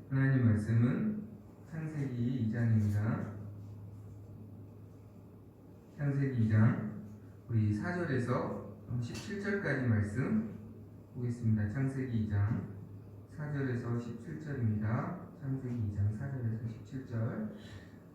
하나님 말씀은 창세기 2장입니다. 창세기 2장 우리 4절에서 17절까지 말씀 보겠습니다. 창세기 2장 4절에서 17절입니다. 창세기 2장 4절에서 17절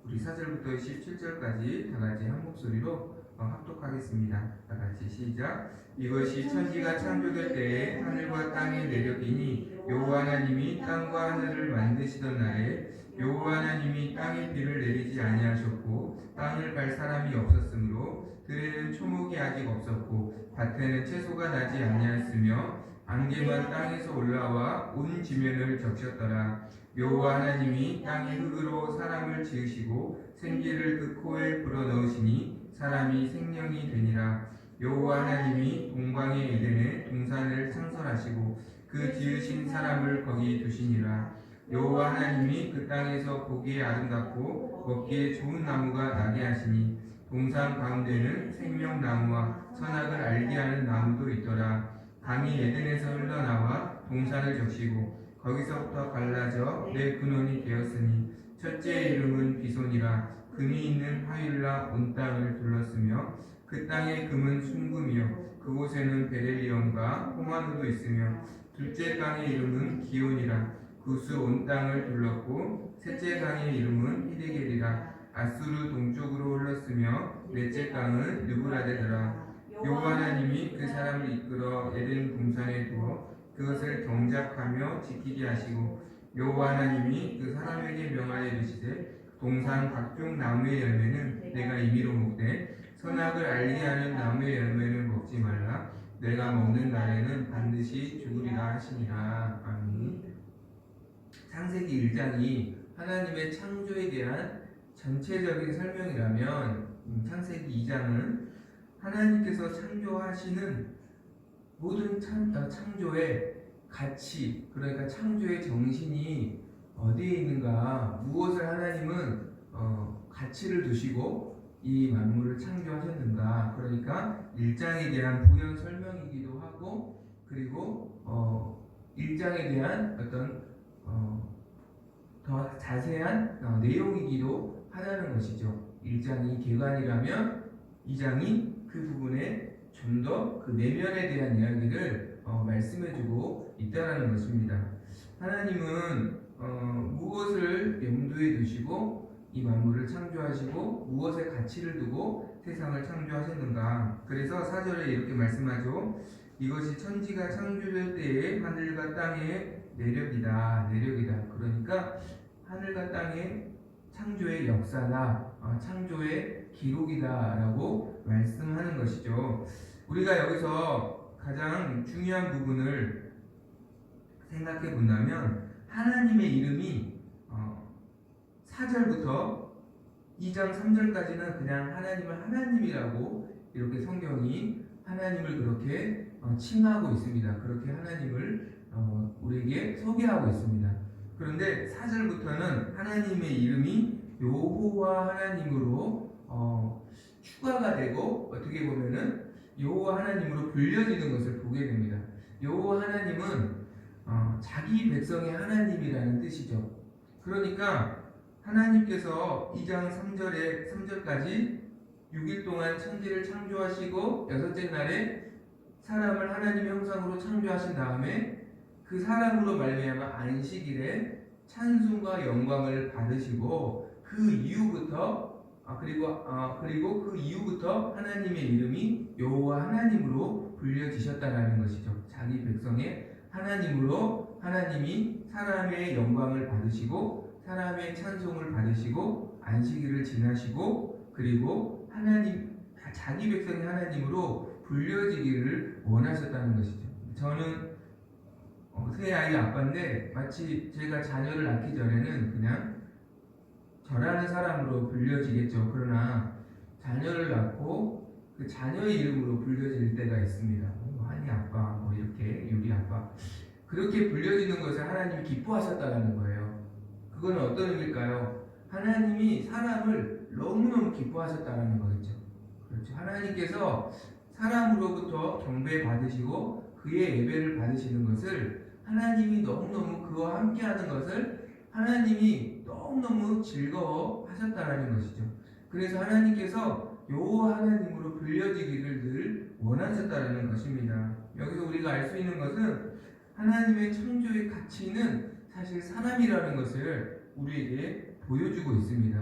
우리 4절부터 17절까지 다같이 한 목소리로 합독하겠습니다. 다같이 시작. 이것이 천지가 창조될 때에 하늘과 땅의 내력이니 여호와 하나님이 땅과 하늘을 만드시던 날에 여호와 하나님이 땅에 비를 내리지 아니하셨고 땅을 갈 사람이 없었으므로 들에는 초목이 아직 없었고 밭에는 채소가 나지 아니하였으며 안개만 땅에서 올라와 온 지면을 적셨더라. 여호와 하나님이 땅의 흙으로 사람을 지으시고 생기를 그 코에 불어넣으시니 사람이 생명이 되니라. 여호와 하나님이 동방의 에덴에 동산을 창설하시고 그 지으신 사람을 거기 두시니라. 여호와 하나님이 그 땅에서 보기에 아름답고 먹기에 좋은 나무가 나게 하시니 동산 가운데는 생명나무와 선악을 알게 하는 나무도 있더라. 강이 에덴에서 흘러나와 동산을 적시고 거기서부터 갈라져 내 근원이 되었으니 첫째의 이름은 비손이라. 금이 있는 하윌라 온 땅을 둘렀으며 그 땅의 금은 순금이요 그곳에는 베렐리엄과 호마노도 있으며 둘째 강의 이름은 기온이라. 구스 온 땅을 둘렀고 셋째 강의 이름은 히데겔이라. 아수르 동쪽으로 흘렀으며 넷째 강은 느브라데더라. 여호와 하나님이 그 사람을 이끌어 에덴 동산에 두어 그것을 경작하며 지키게 하시고 여호와 하나님이 그 사람에게 명하여 이르시되 동산 각종 나무의 열매는 내가 임의로 먹되 선악을 알게 하는 나무의 열매는 먹지 말라. 내가 먹는 날에는 반드시 죽으리라 하시니라. 아멘. 창세기 1장이 하나님의 창조에 대한 전체적인 설명이라면 창세기 2장은 하나님께서 창조하시는 모든 창조의 가치, 그러니까 창조의 정신이 어디에 있는가, 무엇을 하나님은 가치를 두시고 이 만물을 창조하셨는가. 그러니까 1장에 대한 부연 설명이기도 하고, 그리고 1장에 대한 어떤 더 자세한 내용이기도 하다는 것이죠. 1장이 개관이라면 2장이 그 부분에 좀 더 그 내면에 대한 이야기를 말씀해주고 있다는 것입니다. 하나님은 무엇을 염두에 두시고 이 만물을 창조하시고 무엇에 가치를 두고 세상을 창조하셨는가. 그래서 4절에 이렇게 말씀하죠. 이것이 천지가 창조될 때에 하늘과 땅의 내력이다. 그러니까 하늘과 땅의 창조의 역사나 창조의 기록이다라고 말씀하는 것이죠. 우리가 여기서 가장 중요한 부분을 생각해 본다면 하나님의 이름이 4절부터 2장 3절까지는 그냥 하나님을 하나님이라고 이렇게 성경이 하나님을 그렇게 칭하고 있습니다. 그렇게 하나님을 우리에게 소개하고 있습니다. 그런데 4절부터는 하나님의 이름이 여호와 하나님으로 추가가 되고 어떻게 보면은 여호와 하나님으로 불려지는 것을 보게 됩니다. 여호와 하나님은 자기 백성의 하나님이라는 뜻이죠. 그러니까 하나님께서 2장 3절까지 6일 동안 천지를 창조하시고 여섯째 날에 사람을 하나님의 형상으로 창조하신 다음에 그 사람으로 말미암아 안식일에 찬송과 영광을 받으시고 그 이후부터 그리고 그 이후부터 하나님의 이름이 여호와 하나님으로 불려지셨다라는 것이죠. 자기 백성의 하나님으로 하나님이 사람의 영광을 받으시고 사람의 찬송을 받으시고 안식일을 지나시고 그리고 하나님 자기 백성의 하나님으로 불려지기를 원하셨다는 것이죠. 저는 새 아이 아빠인데 마치 제가 자녀를 낳기 전에는 그냥 저라는 사람으로 불려지겠죠. 그러나 자녀를 낳고 그 자녀의 이름으로 불려질 때가 있습니다. 한이 아빠, 이렇게 유리 아빠, 그렇게 불려지는 것을 하나님이 기뻐하셨다는 거예요. 그건 어떤 의미일까요? 하나님이 사람을 너무너무 기뻐하셨다는 거겠죠. 그렇죠. 하나님께서 사람으로부터 경배 받으시고 그의 예배를 받으시는 것을 하나님이 너무너무 그와 함께하는 것을 하나님이 너무너무 즐거워하셨다라는 것이죠. 그래서 하나님께서 여호와 하나님으로 불려지기를 늘 원하셨다라는 것입니다. 여기서 우리가 알 수 있는 것은 하나님의 창조의 가치는 사실 사람이라는 것을 우리에게 보여주고 있습니다.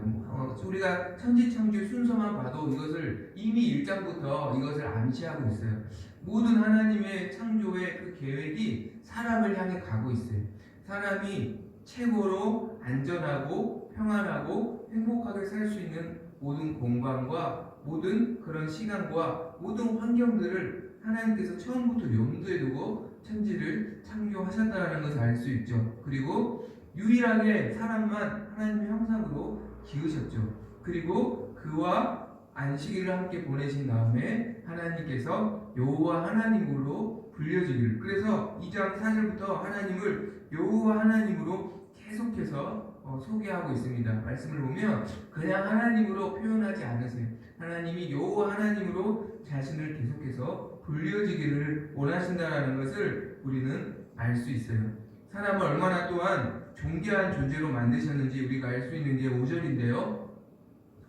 우리가 천지창조 순서만 봐도 이것을 이미 1장부터 이것을 암시하고 있어요. 모든 하나님의 창조의 그 계획이 사람을 향해 가고 있어요. 사람이 최고로 안전하고 평안하고 행복하게 살 수 있는 모든 공간과 모든 그런 시간과 모든 환경들을 하나님께서 처음부터 염두에 두고 천지를 창조하셨다는 것을 알 수 있죠. 그리고 유일하게 사람만 하나님의 형상으로 지으셨죠. 그리고 그와 안식일을 함께 보내신 다음에 하나님께서 여호와 하나님으로 불려지기를, 그래서 2장 4절부터 하나님을 여호와 하나님으로 계속해서 소개하고 있습니다. 말씀을 보면 그냥 하나님으로 표현하지 않으세요. 하나님이 여호와 하나님으로 자신을 계속해서 불려지기를 원하신다는 것을 우리는 알 수 있어요. 사람을 얼마나 또한 존귀한 존재로 만드셨는지 우리가 알 수 있는 게 5절인데요.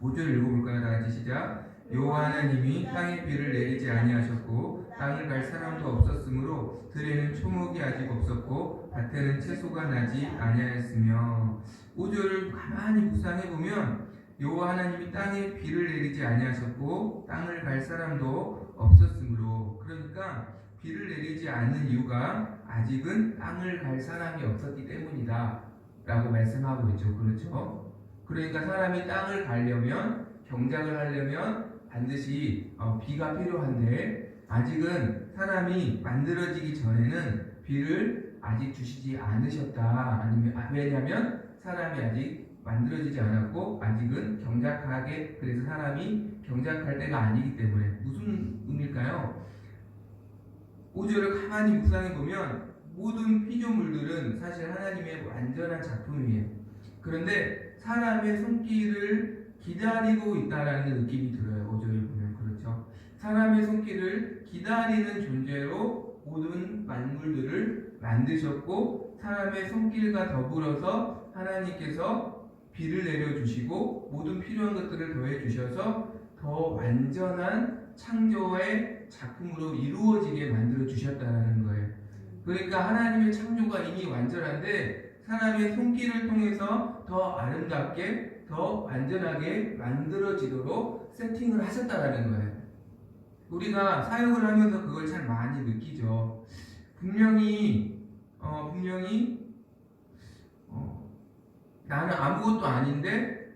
5절 읽어볼까요? 다같이 시작. 여호와 하나님이 땅에 비를 내리지 아니하셨고 땅을 갈 사람도 없었으므로 들에는 초목이 아직 없었고 밭에는 채소가 나지 아니하였으며. 5절을 가만히 묵상해보면 여호와 하나님이 땅에 비를 내리지 아니하셨고 땅을 갈 사람도 없었으므로, 그러니까 비를 내리지 않는 이유가 아직은 땅을 갈 사람이 없었기 때문이다 라고 말씀하고 있죠. 그렇죠? 그러니까 사람이 땅을 가려면, 경작을 하려면 반드시 비가 필요한데 아직은 사람이 만들어지기 전에는 비를 아직 주시지 않으셨다. 아니면 왜냐하면 사람이 아직 만들어지지 않았고 아직은 경작하게, 그래서 사람이 경작할 때가 아니기 때문에. 무슨 의미일까요? 5절을 가만히 묵상해 보면 모든 피조물들은 사실 하나님의 완전한 작품이에요. 그런데 사람의 손길을 기다리고 있다라는 느낌이 들어요. 5절을 보면. 그렇죠? 사람의 손길을 기다리는 존재로 모든 만물들을 만드셨고 사람의 손길과 더불어서 하나님께서 비를 내려주시고 모든 필요한 것들을 더해주셔서 더 완전한 창조의 작품으로 이루어지게 만들어 주셨다는 거예요. 그러니까 하나님의 창조가 이미 완전한데 사람의 손길을 통해서 더 아름답게 더 완전하게 만들어지도록 세팅을 하셨다는 거예요. 우리가 사역을 하면서 그걸 참 많이 느끼죠. 분명히 나는 아무것도 아닌데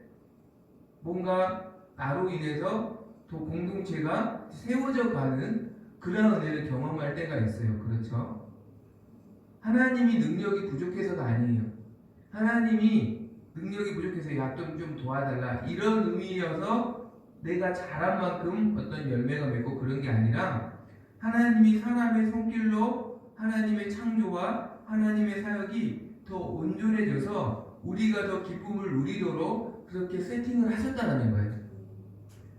뭔가 나로 인해서 또 공동체가 세워져 가는 그런 은혜를 경험할 때가 있어요. 그렇죠? 하나님이 능력이 부족해서가 아니에요. 하나님이 능력이 부족해서 야 좀 도와달라 이런 의미여서 내가 잘한 만큼 어떤 열매가 맺고 그런 게 아니라 하나님이 사람의 손길로 하나님의 창조와 하나님의 사역이 더 온전해져서 우리가 더 기쁨을 누리도록 그렇게 세팅을 하셨다는 거예요.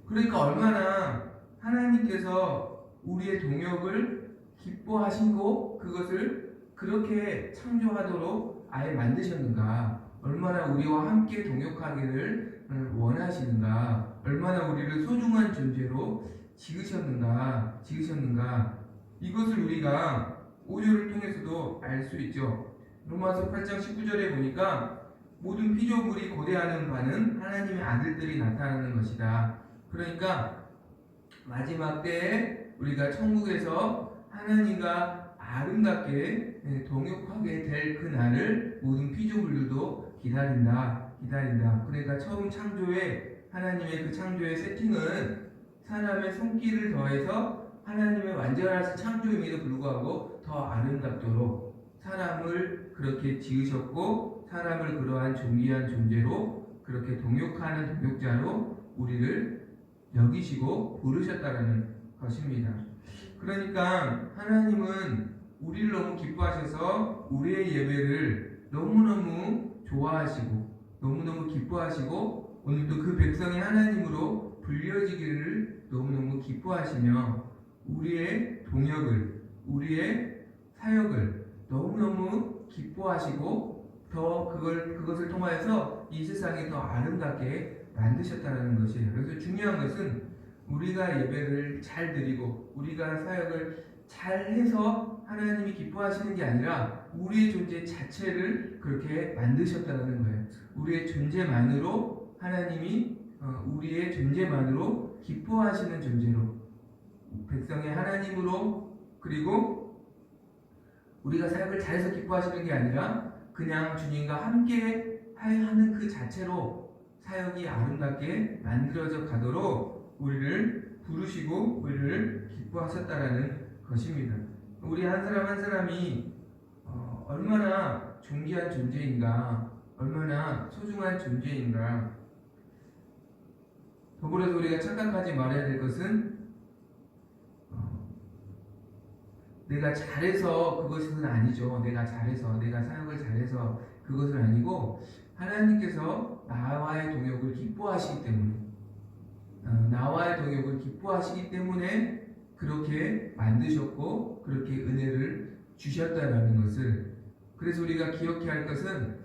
그러니까 얼마나 하나님께서 우리의 동역을 기뻐하시고 그것을 그렇게 창조하도록 아예 만드셨는가, 얼마나 우리와 함께 동역하기를 원하시는가, 얼마나 우리를 소중한 존재로 지으셨는가, 이것을 우리가 5절을 통해서도 알 수 있죠. 로마서 8장 19절에 보니까 모든 피조물이 고대하는 바는 하나님의 아들들이 나타나는 것이다. 그러니까 마지막 때에 우리가 천국에서 하나님과 아름답게 동역하게 될 그 날을 모든 피조물들도 기다린다. 그러니까 처음 창조의 하나님의 그 창조의 세팅은 사람의 손길을 더해서 하나님의 완전한 창조임에도 불구하고 더 아름답도록 사람을 그렇게 지으셨고 사람을 그러한 존귀한 존재로 그렇게 동역하는 동역자로 우리를 여기시고 부르셨다라는 것입니다. 그러니까 하나님은 우리를 너무 기뻐하셔서 우리의 예배를 너무너무 좋아하시고 너무너무 기뻐하시고 오늘도 그 백성이 하나님으로 불려지기를 너무너무 기뻐하시며 우리의 동역을, 우리의 사역을 너무너무 기뻐하시고 더 그것을 통하여서 이 세상이 더 아름답게 만드셨다는 것이에요. 그래서 중요한 것은 우리가 예배를 잘 드리고 우리가 사역을 잘 해서 하나님이 기뻐하시는 게 아니라 우리의 존재 자체를 그렇게 만드셨다는 거예요. 우리의 존재만으로 하나님이 우리의 존재만으로 기뻐하시는 존재로 백성의 하나님으로 그리고 우리가 사역을 잘해서 기뻐하시는 게 아니라 그냥 주님과 함께 하는 그 자체로 사역이 아름답게 만들어져 가도록 우리를 부르시고 우리를 기뻐하셨다라는 것입니다. 우리 한 사람 한 사람이 얼마나 존귀한 존재인가, 얼마나 소중한 존재인가. 더불어서 우리가 착각하지 말아야 될 것은 내가 잘해서 그것은 아니죠. 내가 잘해서, 내가 사역을 잘해서 그것은 아니고 하나님께서 나와의 동역을 기뻐하시기 때문에 나와의 동역을 기뻐하시기 때문에 그렇게 만드셨고 그렇게 은혜를 주셨다라는 것을, 그래서 우리가 기억해야 할 것은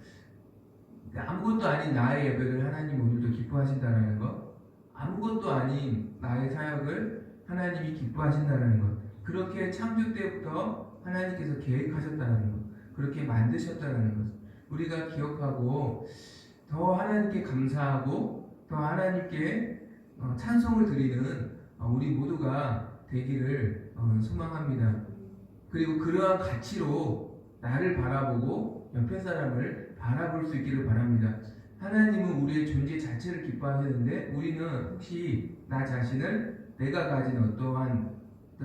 아무것도 아닌 나의 예배를 하나님 오늘도 기뻐하신다라는 것, 아무것도 아닌 나의 사역을 하나님이 기뻐하신다는 것, 그렇게 창조 때부터 하나님께서 계획하셨다는 것, 그렇게 만드셨다는 것, 우리가 기억하고 더 하나님께 감사하고 더 하나님께 찬송을 드리는 우리 모두가 되기를 소망합니다. 그리고 그러한 가치로 나를 바라보고 옆에 사람을 바라볼 수 있기를 바랍니다. 하나님은 우리의 존재 자체를 기뻐하시는데 우리는 혹시 나 자신을 내가 가진 어떠한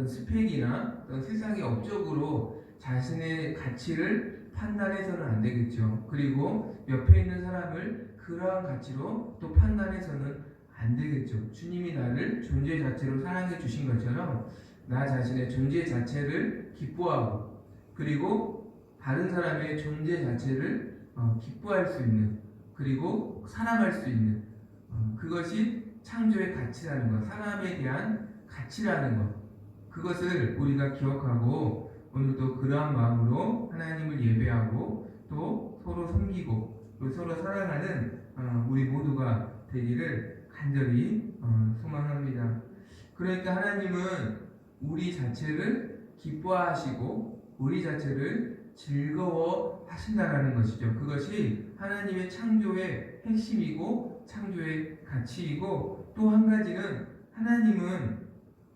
스펙이나 어떤 세상의 업적으로 자신의 가치를 판단해서는 안 되겠죠. 그리고 옆에 있는 사람을 그러한 가치로 또 판단해서는 안 되겠죠. 주님이 나를 존재 자체로 사랑해 주신 것처럼 나 자신의 존재 자체를 기뻐하고 그리고 다른 사람의 존재 자체를 기뻐할 수 있는, 그리고 사랑할 수 있는 그것이 창조의 가치라는 것, 사람에 대한 가치라는 것, 그것을 우리가 기억하고 오늘도 그러한 마음으로 하나님을 예배하고 또 서로 섬기고 또 서로 사랑하는 우리 모두가 되기를 간절히 소망합니다. 그러니까 하나님은 우리 자체를 기뻐하시고 우리 자체를 즐거워 하신다라는 것이죠. 그것이 하나님의 창조의 핵심이고 창조의 가치이고, 또 한 가지는 하나님은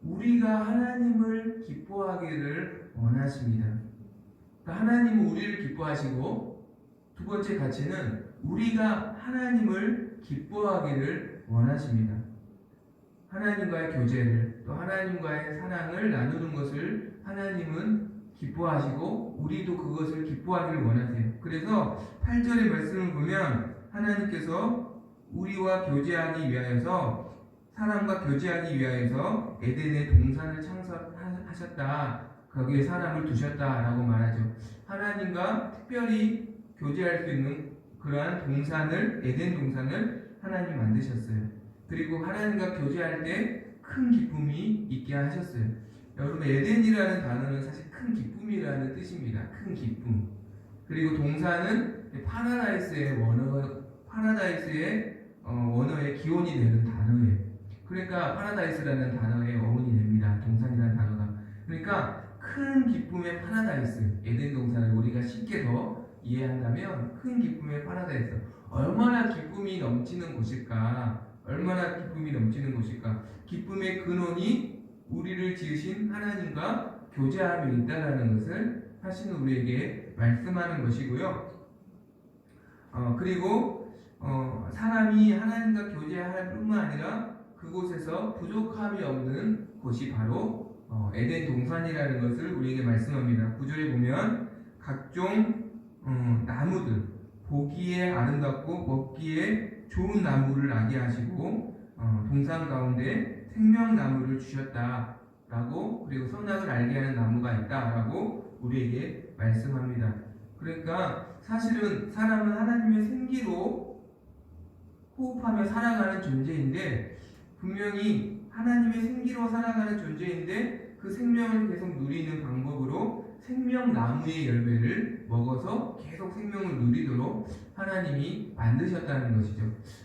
우리가 하나님을 기뻐하기를 원하십니다. 그러니까 하나님은 우리를 기뻐하시고 두 번째 가치는 우리가 하나님을 기뻐하기를 원하십니다. 하나님과의 교제를 또 하나님과의 사랑을 나누는 것을 하나님은 기뻐하시고 우리도 그것을 기뻐하기를 원하세요. 그래서 8절의 말씀을 보면 하나님께서 우리와 교제하기 위하여서, 사람과 교제하기 위하여서 에덴의 동산을 창설하셨다, 거기에 사람을 두셨다라고 말하죠. 하나님과 특별히 교제할 수 있는 그러한 동산을, 에덴 동산을 하나님 만드셨어요. 그리고 하나님과 교제할 때 큰 기쁨이 있게 하셨어요. 여러분, 에덴이라는 단어는 사실 큰 기쁨이라는 뜻입니다. 큰 기쁨. 그리고 동산은 파라다이스의 원어의 기원이 되는 단어예요. 그러니까 파라다이스라는 단어의 어원이 됩니다. 동산이라는 단어가. 그러니까 큰 기쁨의 파라다이스, 에덴 동산을 우리가 쉽게 더 이해한다면 큰 기쁨의 파라다이스, 얼마나 기쁨이 넘치는 곳일까? 얼마나 기쁨이 넘치는 곳일까? 기쁨의 근원이 우리를 지으신 하나님과 교제함에 있다라는 것을 사실은 우리에게 말씀하는 것이고요. 그리고 사람이 하나님과 교제할 뿐만 아니라 그곳에서 부족함이 없는 곳이 바로 에덴 동산이라는 것을 우리에게 말씀합니다. 9절에 보면 각종 나무들, 보기에 아름답고 먹기에 좋은 나무를 나게 하시고 동산 가운데 생명나무를 주셨다라고, 그리고 선악을 알게 하는 나무가 있다라고 우리에게 말씀합니다. 그러니까 사실은 사람은 하나님의 생기로 호흡하며 살아가는 존재인데, 분명히 하나님의 생기로 살아가는 존재인데 그 생명을 계속 누리는 방법으로 생명나무의 열매를 먹어서 계속 생명을 누리도록 하나님이 만드셨다는 것이죠.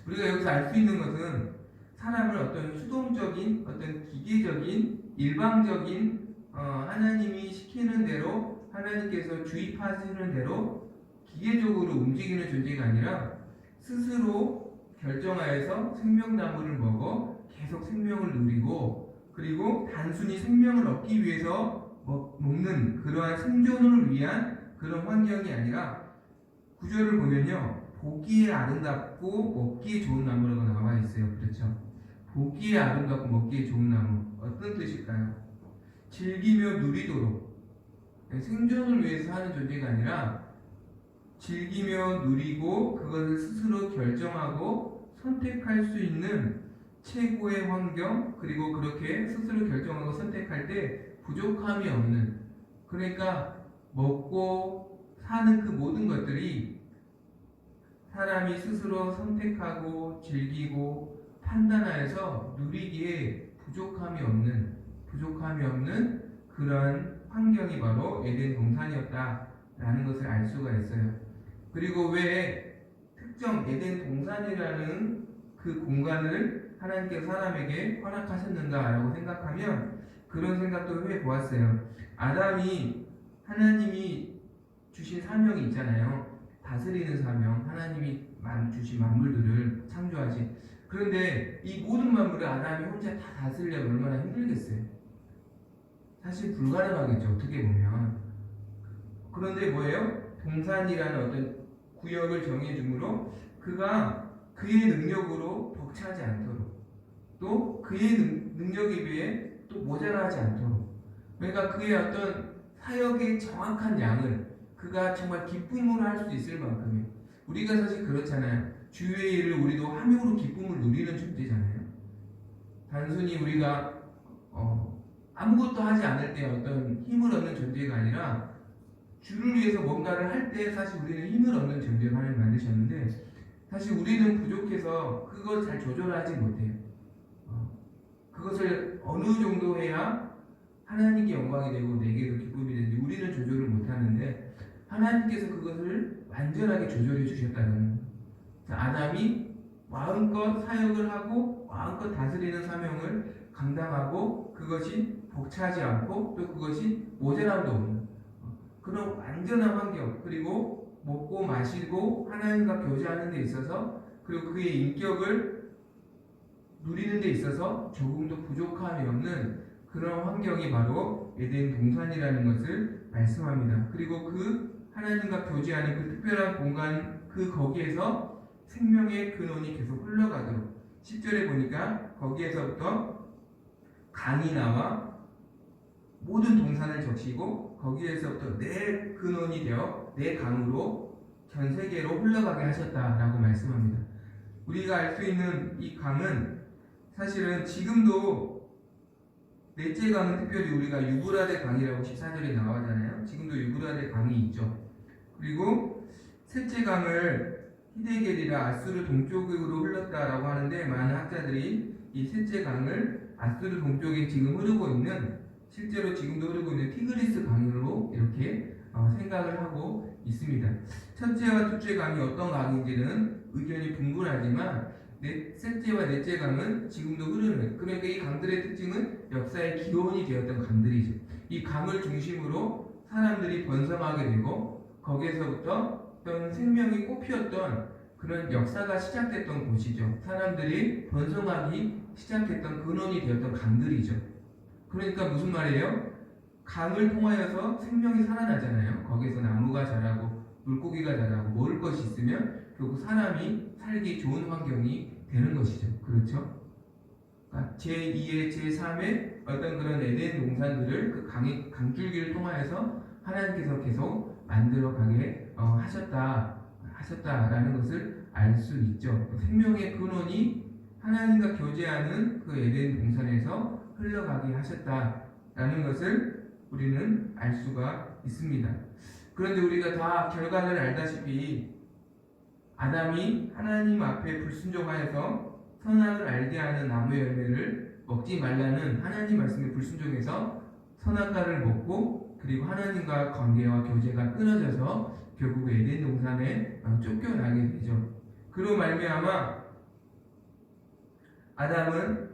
우리가 여기서 알 수 있는 것은 사람을 어떤 수동적인, 어떤 기계적인, 일방적인 하나님이 시키는 대로, 하나님께서 주입하시는 대로 기계적으로 움직이는 존재가 아니라 스스로 결정하여서 생명나무를 먹어 계속 생명을 누리고, 그리고 단순히 생명을 얻기 위해서 먹는 그러한 생존을 위한 그런 환경이 아니라, 구절을 보면요, 보기에 아름답고 먹기에 좋은 나무라고 나와 있어요. 그렇죠? 보기에 아름답고 먹기에 좋은 나무, 어떤 뜻일까요? 즐기며 누리도록, 생존을 위해서 하는 존재가 아니라 즐기며 누리고 그것을 스스로 결정하고 선택할 수 있는 최고의 환경, 그리고 그렇게 스스로 결정하고 선택할 때 부족함이 없는, 그러니까 먹고 사는 그 모든 것들이 사람이 스스로 선택하고 즐기고 판단하여서 누리기에 부족함이 없는 그러한 환경이 바로 에덴 동산이었다라는 것을 알 수가 있어요. 그리고 왜 특정 에덴 동산이라는 그 공간을 하나님께서 사람에게 허락하셨는가라고 생각하면 그런 생각도 해보았어요. 아담이 하나님이 주신 사명이 있잖아요. 다스리는 사명, 하나님이 주신 만물들을 창조하신. 그런데 이 모든 만물을 아담이 혼자 다 다스리려면 얼마나 힘들겠어요. 사실 불가능하겠죠, 어떻게 보면. 그런데 뭐예요? 동산이라는 어떤 구역을 정해주므로 그가 그의 능력으로 벅차지 않도록, 또 그의 능력에 비해 또 모자라지 않도록, 그러니까 그의 어떤 사역의 정확한 양을 그가 정말 기쁨으로 할 수 있을 만큼의, 우리가 사실 그렇잖아요. 주의 일을 우리도 함으로 기쁨을 누리는 존재잖아요. 단순히 우리가 아무것도 하지 않을 때 어떤 힘을 얻는 존재가 아니라 주를 위해서 뭔가를 할 때 사실 우리는 힘을 얻는 존재로 하나님 만드셨는데, 사실 우리는 부족해서 그걸 잘 조절하지 못해요. 그것을 어느 정도 해야 하나님께 영광이 되고 내게도 기쁨이 되는데 우리는 조절을 못하는데, 하나님께서 그것을 완전하게 조절해 주셨다는 거예요. 아담이 마음껏 사역을 하고 마음껏 다스리는 사명을 감당하고 그것이 벅차지 않고 또 그것이 모자람도 없는 그런 완전한 환경, 그리고 먹고 마시고 하나님과 교제하는 데 있어서, 그리고 그의 인격을 누리는 데 있어서 조금도 부족함이 없는 그런 환경이 바로 에덴 동산이라는 것을 말씀합니다. 그리고 그 하나님과 교제하는 그 특별한 공간, 거기에서 생명의 근원이 계속 흘러가도록, 10절에 보니까 거기에서부터 강이 나와 모든 동산을 적시고 거기에서부터 내 근원이 되어 내 강으로 전 세계로 흘러가게 하셨다라고 말씀합니다. 우리가 알 수 있는 이 강은 사실은 지금도, 넷째 강은 특별히 우리가 유브라데 강이라고 14절에 나오잖아요. 지금도 유브라데 강이 있죠. 그리고 셋째 강을 히데겔이라 아수르 동쪽으로 흘렀다라고 하는데, 많은 학자들이 이 셋째 강을 아수르 동쪽에 지금 흐르고 있는, 실제로 지금도 흐르고 있는 티그리스 강으로 이렇게 생각을 하고 있습니다. 첫째와 둘째 강이 어떤 강인지는 의견이 분분하지만 셋째와 넷째 강은 지금도 흐르는, 그러니까 이 강들의 특징은 역사의 기원이 되었던 강들이죠. 이 강을 중심으로 사람들이 번성하게 되고 거기에서부터 어떤 생명이 꽃피었던 그런 역사가 시작됐던 곳이죠. 사람들이 번성하기 시작했던 근원이 되었던 강들이죠. 그러니까 무슨 말이에요? 강을 통하여서 생명이 살아나잖아요. 거기에서 나무가 자라고 물고기가 자라고 먹을 것이 있으면 결국 사람이 살기 좋은 환경이 되는 것이죠. 그렇죠? 그러니까 제2의 제3의 어떤 그런 에덴 동산들을 그 강줄기를 통하여서 하나님께서 계속 만들어가게 하셨다라는 것을 알 수 있죠. 생명의 근원이 하나님과 교제하는 그 에덴 동산에서 흘러가게 하셨다라는 것을 우리는 알 수가 있습니다. 그런데 우리가 다 결과를 알다시피 아담이 하나님 앞에 불순종하여서 선악을 알게 하는 나무 열매를 먹지 말라는 하나님 말씀에 불순종해서 선악과를 먹고 그리고 하나님과 관계와 교제가 끊어져서 결국 에덴 동산에 쫓겨나게 되죠. 그로 말미암아 아담은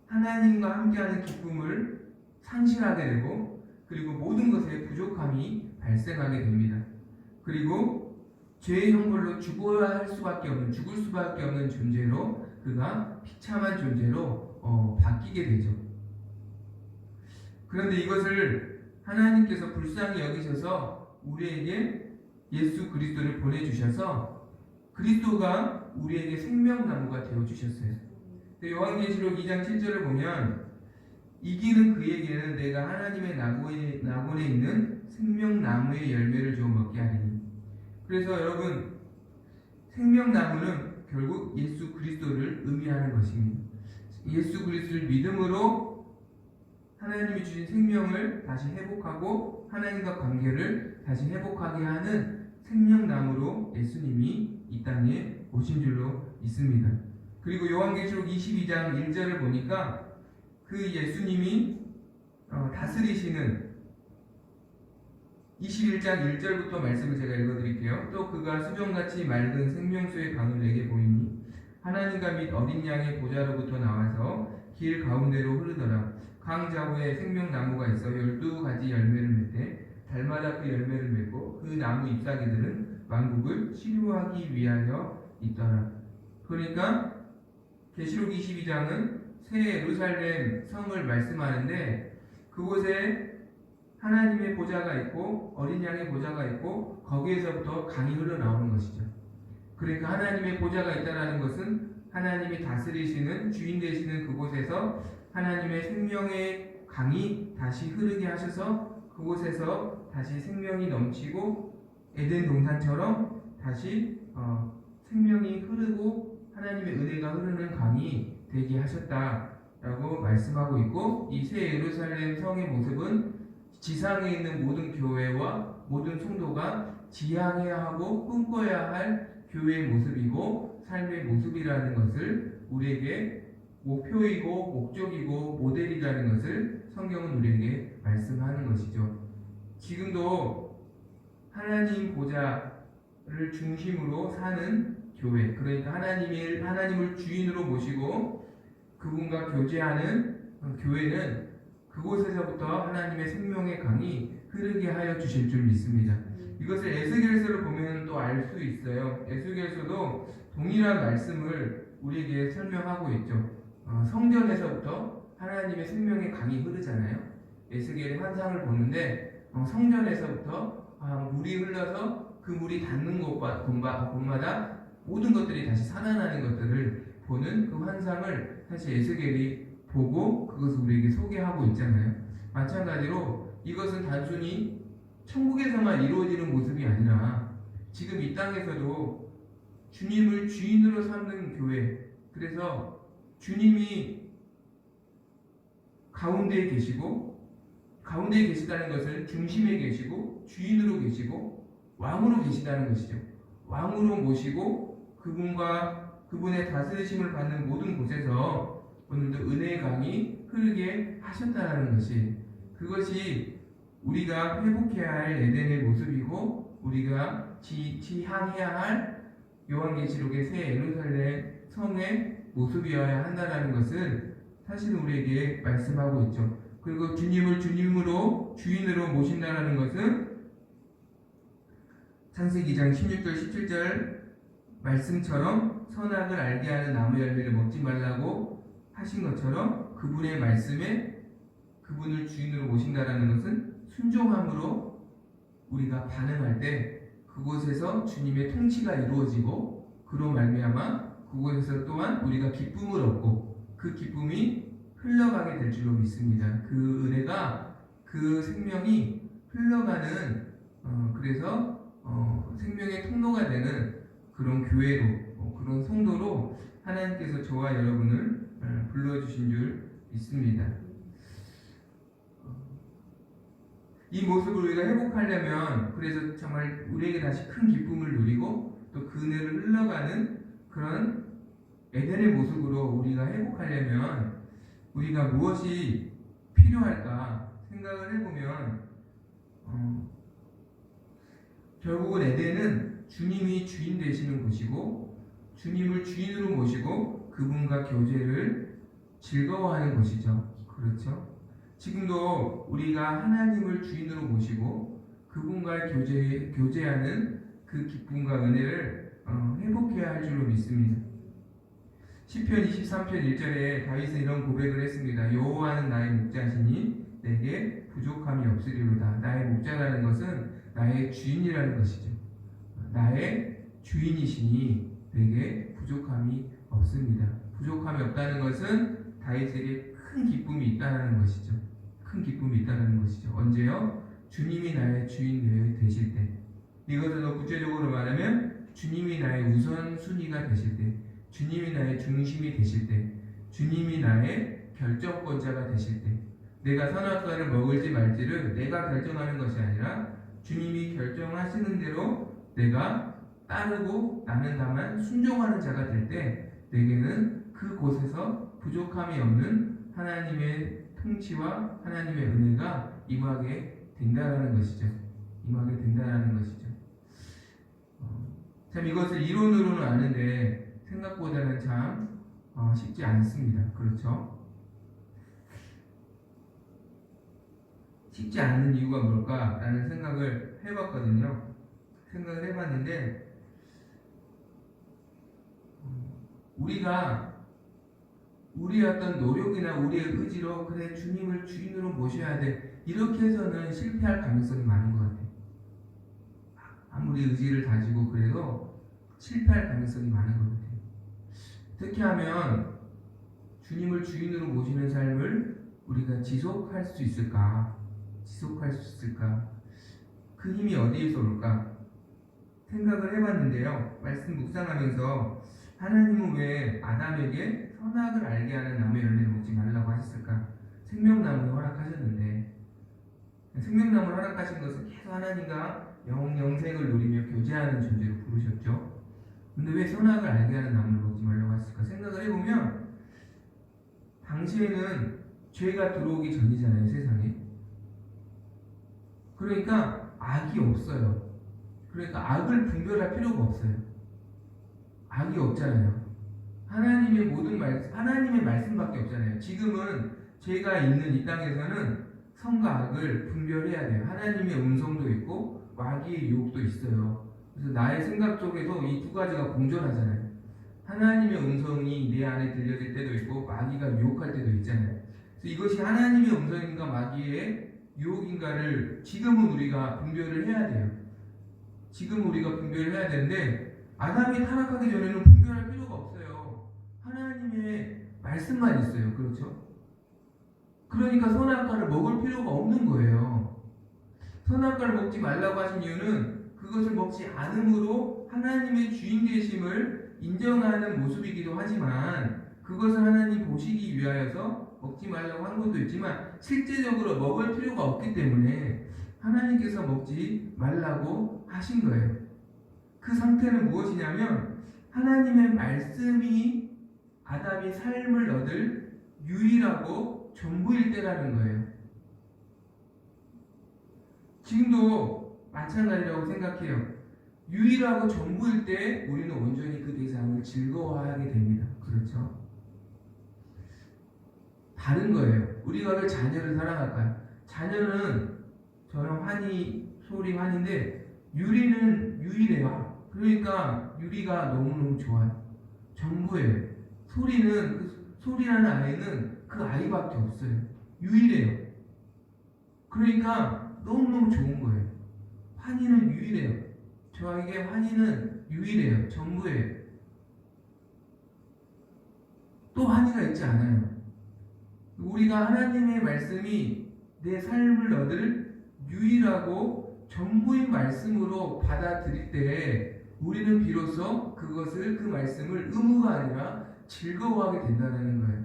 하나님과 함께하는 기쁨을 상실하게 되고 그리고 모든 것에 부족함이 발생하게 됩니다. 그리고 죄의 형벌로 죽을 수밖에 없는 존재로 그가 비참한 존재로 바뀌게 되죠. 그런데 이것을 하나님께서 불쌍히 여기셔서 우리에게 예수 그리스도를 보내주셔서 그리스도가 우리에게 생명나무가 되어주셨어요. 요한계시록 2장 7절을 보면 이기는 그에게는 내가 하나님의 낙원에 있는 생명나무의 열매를 주어 먹게 하리니. 그래서 여러분, 생명나무는 결국 예수 그리스도를 의미하는 것입니다. 예수 그리스도를 믿음으로 하나님이 주신 생명을 다시 회복하고 하나님과 관계를 다시 회복하게 하는 생명나무로 예수님이 이 땅에 오신 줄로 믿습니다. 그리고 요한계시록 22장 1절을 보니까 그 예수님이 다스리시는 21장 1절부터 말씀을 제가 읽어드릴게요. 또 그가 수정같이 맑은 생명수의 강을 내게 보이니 하나님과 및 어린 양의 보좌로부터 나와서 길 가운데로 흐르더라. 강 좌우에 생명나무가 있어 12가지 열매를 맺되 달마다 그 열매를 맺고 그 나무 잎사귀들은 왕국을 치료하기 위하여 있더라. 그러니까 계시록 22장은 새 예루살렘 성을 말씀하는데 그곳에 하나님의 보좌가 있고 어린 양의 보좌가 있고 거기에서부터 강이 흘러나오는 것이죠. 그러니까 하나님의 보좌가 있다는 것은 하나님이 다스리시는 주인 되시는 그곳에서 하나님의 생명의 강이 다시 흐르게 하셔서 그곳에서 다시 생명이 넘치고 에덴 동산처럼 다시 생명이 흐르고 하나님의 은혜가 흐르는 강이 되게 하셨다라고 말씀하고 있고 이 새 예루살렘 성의 모습은 지상에 있는 모든 교회와 모든 성도가 지향해야 하고 꿈꿔야 할 교회의 모습이고 삶의 모습이라는 것을 우리에게 목표이고 목적이고 모델이라는 것을 성경은 우리에게 말씀하는 것이죠. 지금도 하나님 보좌를 중심으로 사는 교회, 그러니까 하나님을 주인으로 모시고 그분과 교제하는 교회는 그곳에서부터 하나님의 생명의 강이 흐르게 하여 주실 줄 믿습니다. 이것을 에스겔서를 보면 또 알 수 있어요. 에스겔서도 동일한 말씀을 우리에게 설명하고 있죠. 성전에서부터 하나님의 생명의 강이 흐르잖아요. 에스겔의 환상을 보는데 성전에서부터 물이 흘러서 그 물이 닿는 곳마다 모든 것들이 다시 살아나는 것들을 보는 그 환상을 사실 에스겔이 보고 그것을 우리에게 소개하고 있잖아요. 마찬가지로 이것은 단순히 천국에서만 이루어지는 모습이 아니라 지금 이 땅에서도 주님을 주인으로 삼는 교회, 그래서 주님이 가운데에 계시다는 것을 중심에 계시고 주인으로 계시고 왕으로 계시다는 것이죠. 왕으로 모시고 그분의 다스리심을 받는 모든 곳에서 오늘도 은혜의 강이 흐르게 하셨다는 것이, 그것이 우리가 회복해야 할 에덴의 모습이고 우리가 지향해야 할 요한계시록의 새 예루살렘 성의 모습이어야 한다는 것을 사실 우리에게 말씀하고 있죠. 그리고 주님을 주님으로 주인으로 모신다는 것은 창세기 2장 16절 17절 말씀처럼 선악을 알게 하는 나무 열매를 먹지 말라고 하신 것처럼 그분의 말씀에 그분을 주인으로 모신다라는 것은 순종함으로 우리가 반응할 때 그곳에서 주님의 통치가 이루어지고 그로 말미암아 그곳에서 또한 우리가 기쁨을 얻고 그 기쁨이 흘러가게 될 줄로 믿습니다. 그 은혜가 그 생명이 흘러가는 그래서 생명의 통로가 되는 그런 교회로 그런 성도로 하나님께서 저와 여러분을 불러주신 줄 믿습니다. 이 모습을 우리가 회복하려면 그래서 정말 우리에게 다시 큰 기쁨을 누리고 또 그 은혜를 흘러가는 그런 에덴의 모습으로 우리가 회복하려면 우리가 무엇이 필요할까 생각을 해보면 결국은 에덴은 주님이 주인 되시는 곳이고 주님을 주인으로 모시고 그분과 교제를 즐거워하는 곳이죠. 그렇죠? 지금도 우리가 하나님을 주인으로 모시고 그분과 교제하는 그 기쁨과 은혜를 회복해야 할 줄로 믿습니다. 시편 23편 1절에 다윗은 이런 고백을 했습니다. 여호와는 나의 목자시니 내게 부족함이 없으리로다. 나의 목자라는 것은 나의 주인이라는 것이죠. 나의 주인이시니 내게 부족함이 없습니다. 부족함이 없다는 것은 다윗에게 큰 기쁨이 있다는 것이죠. 큰 기쁨이 있다는 것이죠. 언제요? 주님이 나의 주인 되실 때. 이것을 더 구체적으로 말하면 주님이 나의 우선순위가 되실 때, 주님이 나의 중심이 되실 때, 주님이 나의 결정권자가 되실 때, 내가 선악과를 먹을지 말지를 내가 결정하는 것이 아니라 주님이 결정하시는 대로 내가 따르고 나는 다만 순종하는 자가 될 때 내게는 그곳에서 부족함이 없는 하나님의 통치와 하나님의 은혜가 임하게 된다는 것이죠. 임하게 된다는 것이죠. 참 이것을 이론으로는 아는데 생각보다는 참 쉽지 않습니다. 그렇죠? 쉽지 않은 이유가 뭘까라는 생각을 해봤거든요. 생각을 해봤는데 우리가 우리의 어떤 노력이나 우리의 의지로 그래 주님을 주인으로 모셔야 돼 이렇게 해서는 실패할 가능성이 많은 것 같아요. 아무리 의지를 다지고 그래도 실패할 가능성이 많은 것 같아요. 어떻게 하면 주님을 주인으로 모시는 삶을 우리가 지속할 수 있을까? 지속할 수 있을까? 그 힘이 어디에서 올까? 생각을 해봤는데요. 말씀 묵상하면서 하나님은 왜 아담에게 선악을 알게 하는 나무의 열매를 먹지 말라고 하셨을까? 생명나무를 허락하셨는데 생명나무를 허락하신 것은 계속 하나님과 영생을 누리며 교제하는 존재로 부르셨죠. 근데 왜 선악을 알게 하는 나무를 먹지 말라고 하셨을까? 생각을 해보면 당시에는 죄가 들어오기 전이잖아요, 세상에. 그러니까 악이 없어요. 그러니까 악을 분별할 필요가 없어요. 악이 없잖아요. 하나님의 모든 하나님의 말씀밖에 없잖아요. 지금은 죄가 있는 이 땅에서는 선과 악을 분별해야 돼요. 하나님의 음성도 있고 마귀의 유혹도 있어요. 그래서 나의 생각 속에서 이 두 가지가 공존하잖아요. 하나님의 음성이 내 안에 들려질 때도 있고 마귀가 유혹할 때도 있잖아요. 그래서 이것이 하나님의 음성인가 마귀의 유혹인가를 지금은 우리가 분별을 해야 돼요. 지금 우리가 분별을 해야 되는데 아담이 타락하기 전에는 분별할 필요가 없어요. 하나님의 말씀만 있어요. 그렇죠? 그러니까 선악과를 먹을 필요가 없는 거예요. 선악과를 먹지 말라고 하신 이유는 그것을 먹지 않음으로 하나님의 주인 되심을 인정하는 모습이기도 하지만 그것을 하나님 보시기 위하여서 먹지 말라고 한 것도 있지만 실제적으로 먹을 필요가 없기 때문에 하나님께서 먹지 말라고 하신 거예요. 그 상태는 무엇이냐면 하나님의 말씀이 아담이 삶을 얻을 유일하고 전부일 때라는 거예요. 지금도 마찬가지라고 생각해요. 유일하고 전부일 때 우리는 온전히 그 대상을 즐거워하게 됩니다. 그렇죠? 다른 거예요. 우리가 왜 자녀를 사랑할까요? 자녀는 저랑 소리 환인데 유리는 유일해요. 그러니까 유리가 너무너무 좋아요. 전부예요. 소리라는 아이는 그 아이밖에 없어요. 유일해요. 그러니까 너무너무 좋은 거예요. 환희는 유일해요. 저에게 환희는 유일해요. 전부예요. 또 환희가 있지 않아요. 우리가 하나님의 말씀이 내 삶을 얻을 유일하고 전부인 말씀으로 받아들일 때 우리는 비로소 그 말씀을 의무가 아니라 즐거워하게 된다는 거예요.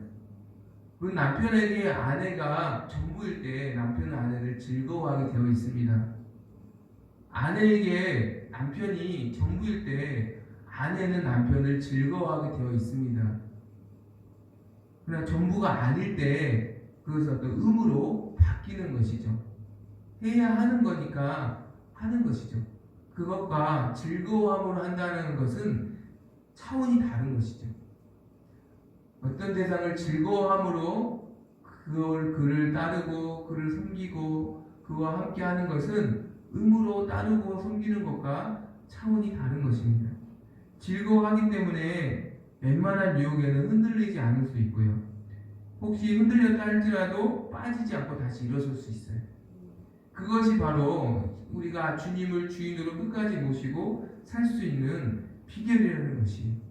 그 남편에게 아내가 전부일 때 남편은 아내를 즐거워하게 되어 있습니다. 아내에게 남편이 전부일 때 아내는 남편을 즐거워하게 되어 있습니다. 그러나 전부가 아닐 때 그것을 어떤 의무로 바뀌는 것이죠. 해야 하는 거니까 하는 것이죠. 그것과 즐거움으로 한다는 것은 차원이 다른 것이죠. 어떤 대상을 즐거움으로 그를 따르고 그를 섬기고 그와 함께 하는 것은 의무로 따르고 섬기는 것과 차원이 다른 것입니다. 즐거워하기 때문에 웬만한 유혹에는 흔들리지 않을 수 있고요. 혹시 흔들렸다 할지라도 빠지지 않고 다시 일어설 수 있어요. 그것이 바로 우리가 주님을 주인으로 끝까지 모시고 살 수 있는 비결이라는 것이,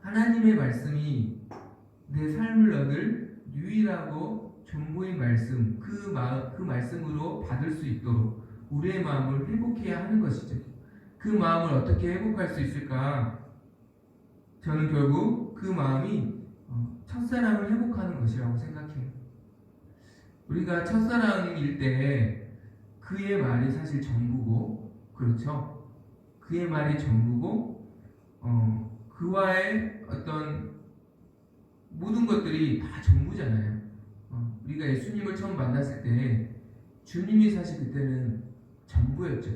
하나님의 말씀이 내 삶을 얻을 유일하고 전부의 말씀, 그 말씀으로 받을 수 있도록 우리의 마음을 회복해야 하는 것이죠. 그 마음을 어떻게 회복할 수 있을까? 저는 결국 그 마음이 첫사랑을 회복하는 것이라고 생각해요. 우리가 첫사랑일 때 그의 말이 사실 전부고, 그렇죠? 그의 말이 전부고, 그와의 어떤 모든 것들이 다 전부잖아요. 우리가 예수님을 처음 만났을 때 주님이 사실 그때는 전부였죠.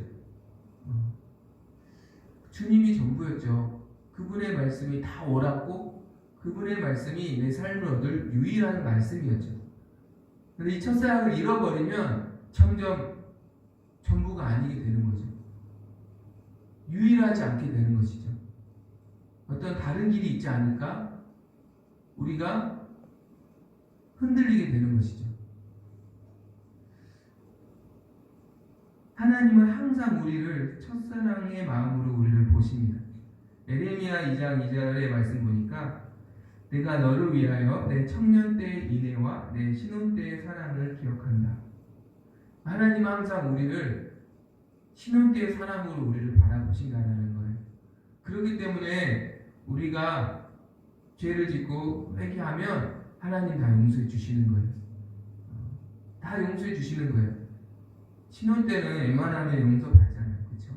주님이 전부였죠. 그분의 말씀이 다 옳았고 그분의 말씀이 내 삶을 얻을 유일한 말씀이었죠. 그런데 이 첫사랑을 잃어버리면 점점 전부가 아니게 되는 거죠. 유일하지 않게 되는 것이죠. 어떤 다른 길이 있지 않을까? 우리가 흔들리게 되는 것이죠. 하나님은 항상 우리를 첫사랑의 마음으로 우리를 보십니다. 에레미야 2장 2절의 말씀 보니까 내가 너를 위하여 내 청년 때의 인애와 내 신혼 때의 사랑을 기억한다. 하나님은 항상 우리를 신혼 때의 사랑으로 우리를 바라보신다는 거예요. 그렇기 때문에 우리가 죄를 짓고 회개하면 하나님 다 용서해 주시는 거예요. 다 용서해 주시는 거예요. 신혼 때는 웬만하면 용서받잖아요. 그렇죠?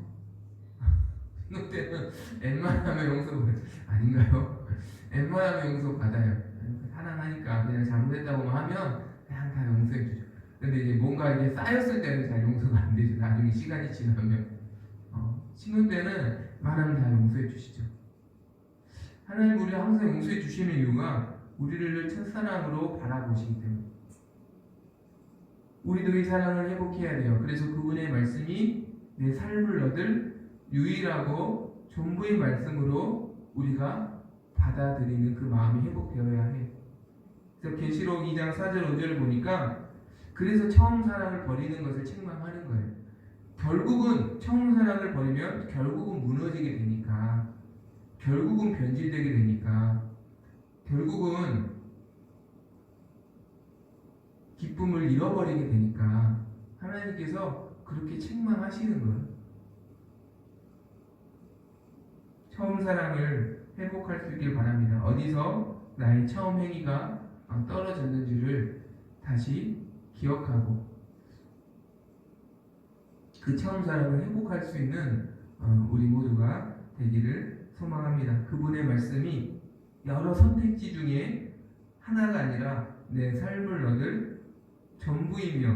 신혼 때는 웬만하면 용서받 아닌가요? 웬만하면 용서받아요. 사랑하니까 그냥 잘못했다고 하면 그냥 다 용서해 주죠. 근데 이제 뭔가 이게 쌓였을 때는 잘 용서가 안 되죠. 나중에 시간이 지나면. 신혼 때는 말하면 다 용서해 주시죠. 하나님 우리를 항상 용서해 주시는 이유가 우리를 첫사랑으로 바라보시기 때문에. 우리도 이 사랑을 회복해야 돼요. 그래서 그분의 말씀이 내 삶을 얻을 유일하고 전부의 말씀으로 우리가 받아들이는 그 마음이 회복되어야 해. 그래서 계시록 2장 4절 5절을 보니까 그래서 처음 사랑을 버리는 것을 책망하는 거예요. 결국은 처음 사랑을 버리면 결국은 무너지게 되니까, 결국은 변질되게 되니까, 결국은 기쁨을 잃어버리게 되니까 하나님께서 그렇게 책망하시는 거예요. 처음 사랑을 회복할 수 있길 바랍니다. 어디서 나의 처음 행위가 떨어졌는지를 다시 기억하고 그 처음 사랑을 회복할 수 있는 우리 모두가 되기를 소망합니다. 그분의 말씀이 여러 선택지 중에 하나가 아니라 내 삶을 얻을 전부이며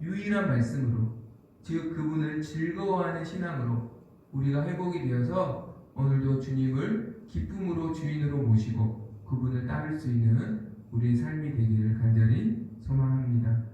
유일한 말씀으로, 즉 그분을 즐거워하는 신앙으로 우리가 회복이 되어서 오늘도 주님을 기쁨으로 주인으로 모시고 그분을 따를 수 있는 우리의 삶이 되기를 간절히 소망합니다.